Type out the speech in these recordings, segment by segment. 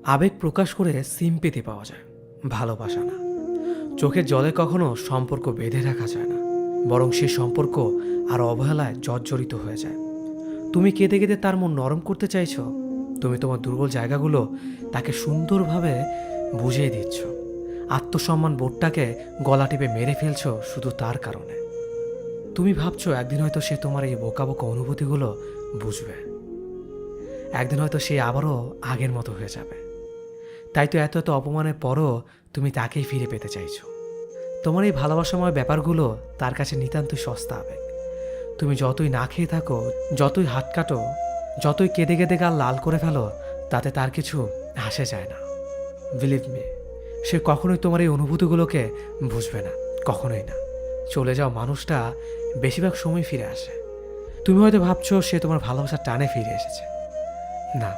আবেগ প্রকাশ করে সিম্পেথি পাওয়া যায়, ভালোবাসা না। চোখের জলে কখনো সম্পর্ক বেঁধে রাখা যায় না, বরং সে সম্পর্ক আর অবহেলায় জর্জরিত হয়ে যায়। তুমি কেঁদে কেঁদে তার মন নরম করতে চাইছো, তুমি তোমার দুর্বল জায়গাগুলো তাকে সুন্দরভাবে বুঝিয়ে দিচ্ছ, আত্মসম্মান বোধটাকে গলা টিপে মেরে ফেলছো শুধু তার কারণে। তুমি ভাবছো একদিন হয়তো সে তোমার এই বোকা বোকা অনুভূতিগুলো বুঝবে, একদিন হয়তো সে আবারও আগের মতো হয়ে যাবে। তাই তো এত এত অপমানের পরও তুমি তাকেই ফিরে পেতে চাইছো। তোমার এই ভালোবাসাময় ব্যাপারগুলো তার কাছে নিতান্তই সস্তা আবেগ। তুমি যতই না খেয়ে থাকো, যতই হাত কাটো, যতই কেঁদে কেঁদে গাল লাল করে ফেলো, তাতে তার কিছু আসে যায় না। বিলিভ মি, সে কখনোই তোমার এই অনুভূতিগুলোকে বুঝবে না, কখনোই না। চলে যাওয়া মানুষটা বেশিরভাগ সময় ফিরে আসে। তুমি হয়তো ভাবছো সে তোমার ভালোবাসার টানে ফিরে এসেছে। না,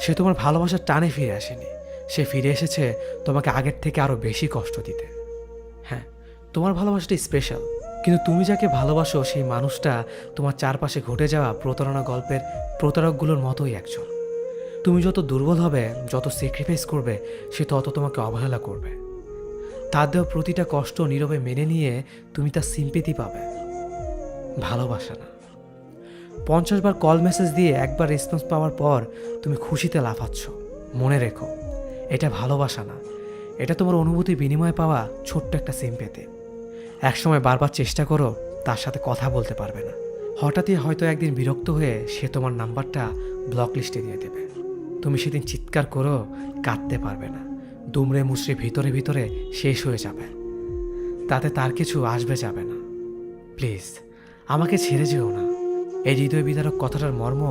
সে তোমার ভালোবাসার টানে ফিরে আসেনি। সে ফিরে এসেছে তোমাকে আগের থেকে আরও বেশি কষ্ট দিতে। হ্যাঁ, তোমার ভালোবাসাটা স্পেশাল, কিন্তু তুমি যাকে ভালোবাসো সেই মানুষটা তোমার চারপাশে ঘটে যাওয়া প্রতারণা গল্পের প্রতারকগুলোর মতোই একজন। তুমি যত দুর্বল হবে, যত স্যাক্রিফাইস করবে, সে তত তোমাকে অবহেলা করবে। তার দেওয়া প্রতিটা কষ্ট নীরবে মেনে নিয়ে তুমি তার সিম্পেথি পাবে, ভালোবাসা না। 50 বার কল মেসেজ দিয়ে একবার রেসপন্স পাওয়ার পর তুমি খুশিতে লাফাচ্ছ। মনে রেখো, এটা ভালোবাসা না, এটা তোমার অনুভূতি বিনিময়ে পাওয়া ছোট্ট একটা সিম্পেথি। একসময় বারবার চেষ্টা করো, তার সাথে কথা বলতে পারবে না। হঠাৎই হয়তো একদিন বিরক্ত হয়ে সে তোমার নাম্বারটা ব্লক লিস্টে দিয়ে দেবে। তুমি সেদিন চিৎকার করো, কাঁদতে পারবে না, দুমড়ে মুচড়ে ভিতরে ভিতরে শেষ হয়ে যাবে। তাতে তার কিছু আসবে যাবে না। প্লিজ, আমাকে ছেড়ে যেও না। এই হৃদয় বিদারক কথাটার মর্ম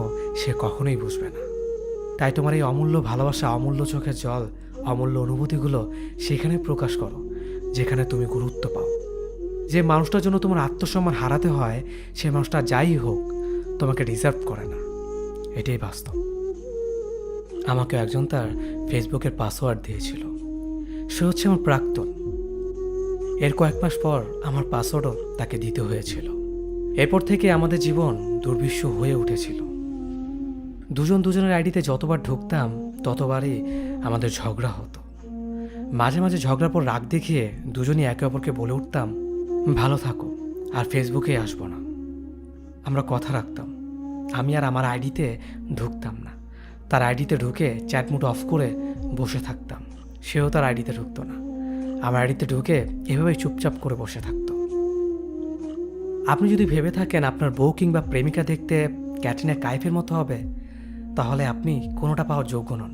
সে কখনোই বুঝবে না। তাই তোমার এই অমূল্য ভালোবাসা, অমূল্য চোখের জল, অমূল্য অনুভূতিগুলো সেখানে প্রকাশ করো যেখানে তুমি গুরুত্ব পাও। যে মানুষটার জন্য তোমার আত্মসম্মান হারাতে হয়, সে মানুষটা যাই হোক তোমাকে ডিজার্ভ করে না। এটাই বাস্তব। আমাকে একজন তার ফেসবুকের পাসওয়ার্ড দিয়েছিল। সে হচ্ছে আমার প্রাক্তন। এর কয়েক মাস পর আমার পাসওয়ার্ডও তাকে দিতে হয়েছিল। এরপর থেকে আমাদের জীবন দুর্বিষ্য হয়ে উঠেছিল। দুজন দুজনের আইডিতে যতবার ঢুকতাম ততবারই আমাদের ঝগড়া হতো। মাঝে মাঝে ঝগড়ার পর রাগ দেখিয়ে দুজনই একে অপরকে বলে উঠতাম, ভালো থাকো, আর ফেসবুকে আসবো না। আমরা কথা রাখতাম। আমি আর আমার আইডিতে ঢুকতাম না। তার আইডিতে ঢুকে চ্যাট মুড অফ করে বসে থাকতাম। সেও তার আইডিতে ঢুকতো না। আমার আইডিতে ঢুকে এভাবেই চুপচাপ করে বসে থাকতো। আপনি যদি ভেবে থাকেন আপনার বউ কিংবা প্রেমিকা দেখতে ক্যাটরিনা কাইফের মতো হবে, তাহলে আপনি কোনোটা পাওয়ার যোগ্য নন।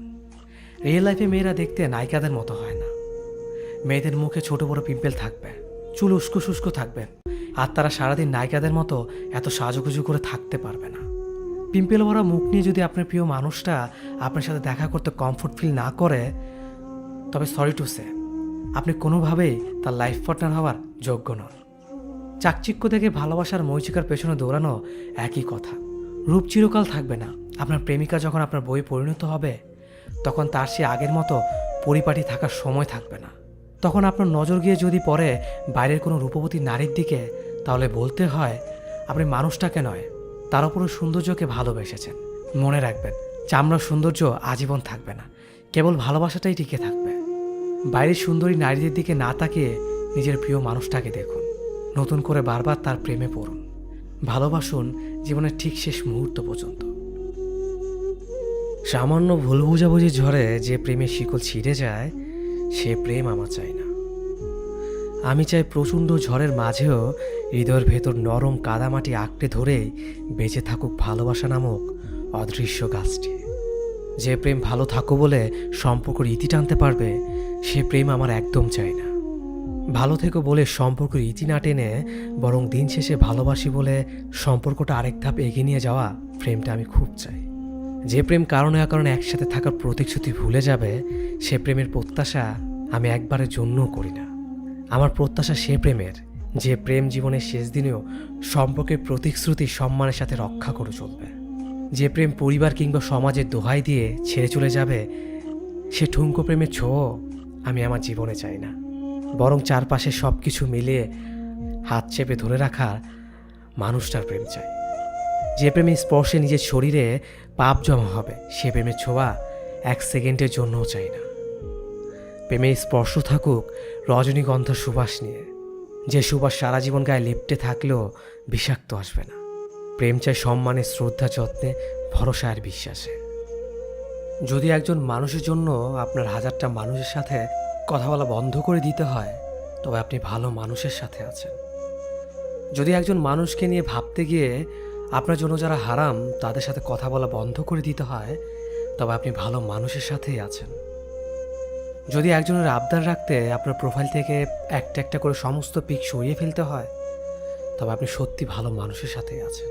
রিয়েল লাইফে মেয়েরা দেখতে নায়িকাদের মতো হয় না। মেয়েদের মুখে ছোট বড় পিম্পল থাকবে, চুল উস্কো শুষ্কো থাকবে, আর তারা সারাদিন নায়িকাদের মতো এত সাজুগুজু করে থাকতে পারবে না। পিম্পল ভরা মুখ নিয়ে যদি আপনার প্রিয় মানুষটা আপনার সাথে দেখা করতে কমফোর্ট ফিল না করে, তবে সরি টু সে, আপনি কোনোভাবেই তার লাইফ পার্টনার হওয়ার যোগ্য নন। চাকচিক্য থেকে ভালোবাসার মরিচিকার পেছনে দৌড়ানো একই কথা। রূপ চিরকাল থাকবে না। আপনার প্রেমিকা যখন আপনার বইয়ে পরিণত হবে, তখন তার সে আগের মতো পরিপাটি থাকার সময় থাকবে না। তখন আপনার নজর গিয়ে যদি পড়ে বাইরের কোনো রূপবতী নারীর দিকে, তাহলে বলতে হয় আপনি মানুষটাকে নয়, তার উপরও সৌন্দর্যকে ভালোবেসেছেন। মনে রাখবেন, চামড়ার সৌন্দর্য আজীবন থাকবে না, কেবল ভালোবাসাটাই টিকে থাকবে। বাইরের সুন্দরী নারীদের দিকে না তাকিয়ে নিজের প্রিয় মানুষটাকে দেখুন, নতুন করে বারবার তার প্রেমে পড়ুন, ভালোবাসুন জীবনের ঠিক শেষ মুহূর্ত পর্যন্ত। সামান্য ভুল বুঝাবুঝির ঝড়ে যে প্রেমের শিকল ছিঁড়ে যায়, সে প্রেম আমার চাই না। আমি চাই প্রচণ্ড ঝড়ের মাঝেও হৃদয়ের ভেতর নরম কাদামাটি আঁকড়ে ধরেই বেঁচে থাকুক ভালোবাসা নামক অদৃশ্য গাছটি। যে প্রেম ভালো থাকো বলে সম্পর্কের ইতি টানতে পারবে, সে প্রেম আমার একদম চাই না। ভালো থেকো বলে সম্পর্কের ইতি না টেনে বরং দিন শেষে ভালোবাসি বলে সম্পর্কটা আরেক ধাপ এগিয়ে নিয়ে যাওয়া প্রেমটা আমি খুব চাই। যে প্রেম কারণে অকারণে একসাথে থাকার প্রতিশ্রুতি ভুলে যাবে, সে প্রেমের প্রত্যাশা আমি একবারের জন্যও করি না। আমার প্রত্যাশা সে প্রেমের, যে প্রেম জীবনের শেষ দিনেও সম্পর্কের প্রতিশ্রুতি সম্মানের সাথে রক্ষা করে চলবে। যে প্রেম পরিবার কিংবা সমাজের দোহাই দিয়ে ছেড়ে চলে যাবে, সে ঠুনকো প্রেমের ছোঁয়া আমি আমার জীবনে চাই না। বরং চারপাশে সব কিছু মিলিয়ে হাত চেপে ধরে রাখা মানুষটার প্রেম চাই। যে প্রেমের স্পর্শে নিজের শরীরে পাপ জমা হবে, সে প্রেমের ছোঁয়া এক সেকেন্ডের জন্যও চাই না। প্রেমের স্পর্শ থাকুক রজনীগন্ধার সুবাস নিয়ে, যে সুবাস সারা জীবন গায়ে লেপ্টে থাকলেও বিষাক্ত আসবে না। প্রেম চাই সম্মানে, শ্রদ্ধা, যত্নে, ভরসা আর বিশ্বাসে। যদি একজন মানুষের জন্য আপনার হাজারটা মানুষের সাথে কথা বলা বন্ধ করে দিতে হয়, তবে আপনি ভালো মানুষের সাথে আছেন। যদি একজন মানুষকে নিয়ে ভাবতে গিয়ে আপনার জন্য যারা হারাম তাদের সাথে কথা বলা বন্ধ করে দিতে হয়, তবে আপনি ভালো মানুষের সাথেই আছেন। যদি একজনের আবদার রাখতে আপনার প্রোফাইল থেকে একটা একটা করে সমস্ত পিক সরিয়ে ফেলতে হয়, তবে আপনি সত্যি ভালো মানুষের সাথেই আছেন।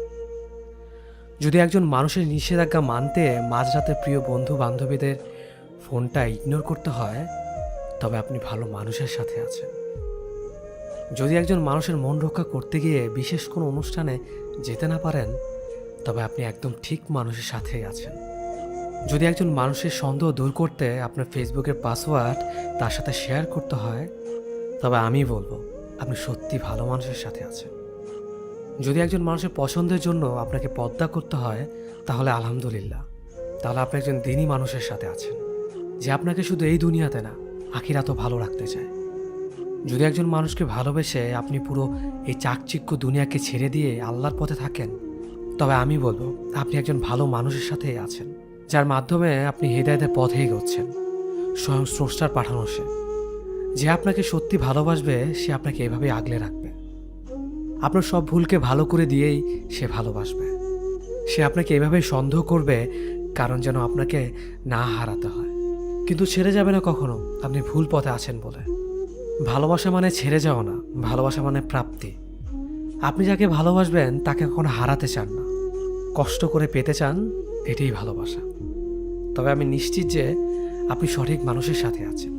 যদি একজন মানুষের নিষেধাজ্ঞা মানতে মাঝরাতে প্রিয় বন্ধু বান্ধবীদের ফোনটা ইগনোর করতে হয়, তবে আপনি ভালো মানুষের সাথে আছেন। যদি একজন মানুষের মন রক্ষা করতে গিয়ে বিশেষ কোনো অনুষ্ঠানে যেতে না পারেন, তবে আপনি একদম ঠিক মানুষের সাথেই আছেন। যদি একজন মানুষের সন্দেহ দূর করতে আপনার ফেসবুকের পাসওয়ার্ড তার সাথে শেয়ার করতে হয়, তবে আমি বলবো আপনি সত্যি ভালো মানুষের সাথে আছেন। যদি একজন মানুষের পছন্দের জন্য আপনাকে পর্দা করতে হয়, তাহলে আলহামদুলিল্লাহ, তাহলে আপনি একজন দিনী মানুষের সাথে আছেন, যে আপনাকে শুধু এই দুনিয়াতে না আখিরাতেও ভালো রাখতে চায়। যদি একজন মানুষকে ভালোবেসে আপনি পুরো এই চাকচিক্য দুনিয়াকে ছেড়ে দিয়ে আল্লাহর পথে থাকেন, তবে আমি বলবো আপনি একজন ভালো মানুষের সাথেই আছেন, যার মাধ্যমে আপনি হেদায়েতের পথে এগোচ্ছেন। স্বয়ং স্রষ্টার পাঠানো সে, যে আপনাকে সত্যি ভালোবাসবে, সে আপনাকে এভাবেই আগলে রাখবে। আপনার সব ভুলকে ভালো করে দিয়েই সে ভালোবাসবে। সে আপনাকে এভাবেই সন্দেহ করবে, কারণ যেন আপনাকে না হারাতে হয়, কিন্তু ছেড়ে যাবে না কখনো আপনি ভুল পথে আছেন বলে। ভালোবাসা মানে ছেড়ে যাওয়া না, ভালোবাসা মানে প্রাপ্তি। আপনি যাকে ভালোবাসবেন তাকে কখনো হারাতে চান না, কষ্ট করে পেতে চান, এটাই ভালোবাসা। তবে আমি নিশ্চিত যে আপনি সঠিক মানুষের সাথে আছেন,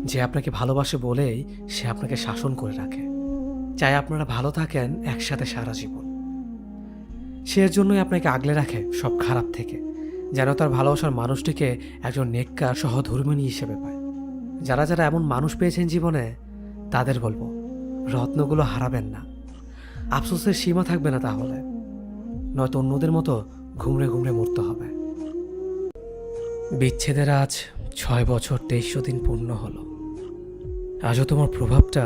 যে আপনাকে ভালোবাসে বলেই সে আপনাকে শাসন করে রাখে, চাই আপনারা ভালো থাকেন একসাথে সারা জীবন। সে এর জন্যই আপনাকে আগলে রাখে সব খারাপ থেকে, যেন তার ভালোবাসার মানুষটিকে একজন নেককার সহধর্মিণী হিসেবে পায়। যারা যারা এমন মানুষ পেয়েছেন জীবনে, তাদের বলবো রত্নগুলো হারাবেন না, আফসোসের সীমা থাকবে না, তাহলে নয়তো অন্যদের মতো ঘুমড়ে ঘুমড়ে মরতে হবে। বিচ্ছেদের আজ 6 বছর 2300 দিন পূর্ণ হলো। আজও তোমার প্রভাবটা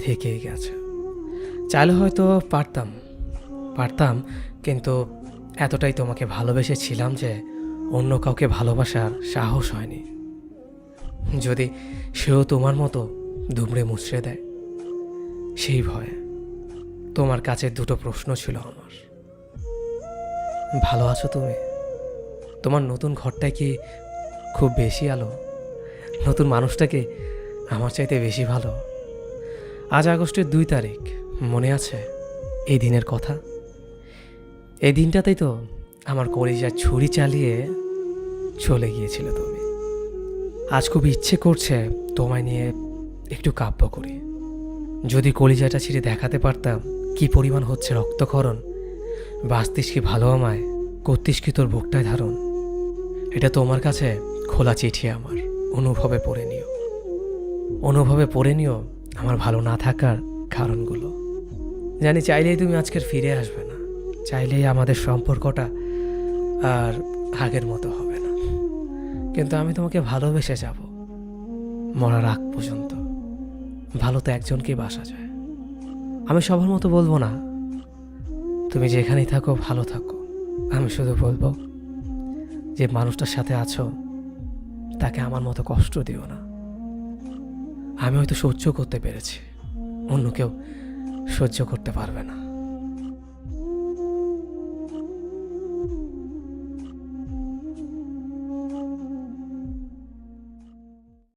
থেকেই গেছে। চাইলে হয়তো পারতাম, কিন্তু এতটাই তোমাকে ভালোবেসেছিলাম যে অন্য কাউকে ভালোবাসার সাহস হয়নি। যদি সেও তোমার মতো দুমড়ে মুচড়ে দেয়, সেই ভয়ে। তোমার কাছে দুটো প্রশ্ন ছিল আমার। ভালো আছো তুমি? তোমার নতুন ঘরটায় কি খুব বেশি আলো? নতুন মানুষটা কি আমার চাইতে বেশি ভালো? আজ আগস্টের 2 তারিখ, মনে আছে এই দিনের কথা? এই দিনটাতেই তো আমার কলিজায় ছুরি চালিয়ে চলে গিয়েছিল তুমি। আজ খুব ইচ্ছে করছে তোমায় নিয়ে একটু কাব্য করি। যদি কলিজাটা ছিঁড়ে দেখাতে পারতাম কি পরিমাণ হচ্ছে রক্তক্ষরণ, বাঁচতিস কি ভালো আমায়, করতিস কি তোর বুকটায় ধারণ। এটা তোমার কাছে খোলা চিঠি আমার, অনুভবে পড়ে নিও আমার ভালো না থাকার কারণগুলো। জানি চাইলেই তুমি আজকের ফিরে আসবে না, চাইলেই আমাদের সম্পর্কটা আর আগের মতো হবে না, কিন্তু আমি তোমাকে ভালোবেসে যাব মরার আগ পর্যন্ত। ভালো তো একজনকেই বাসা যায়। আমি সবার মতো বলবো না তুমি যেখানেই থাকো ভালো থাকো, আমি শুধু বলবো যে মানুষটার সাথে আছো তাকে আমার মতো কষ্ট দিও না। আমি হয়তো সহ্য করতে পেরেছি, অন্য কেউ সহ্য করতে পারবে না।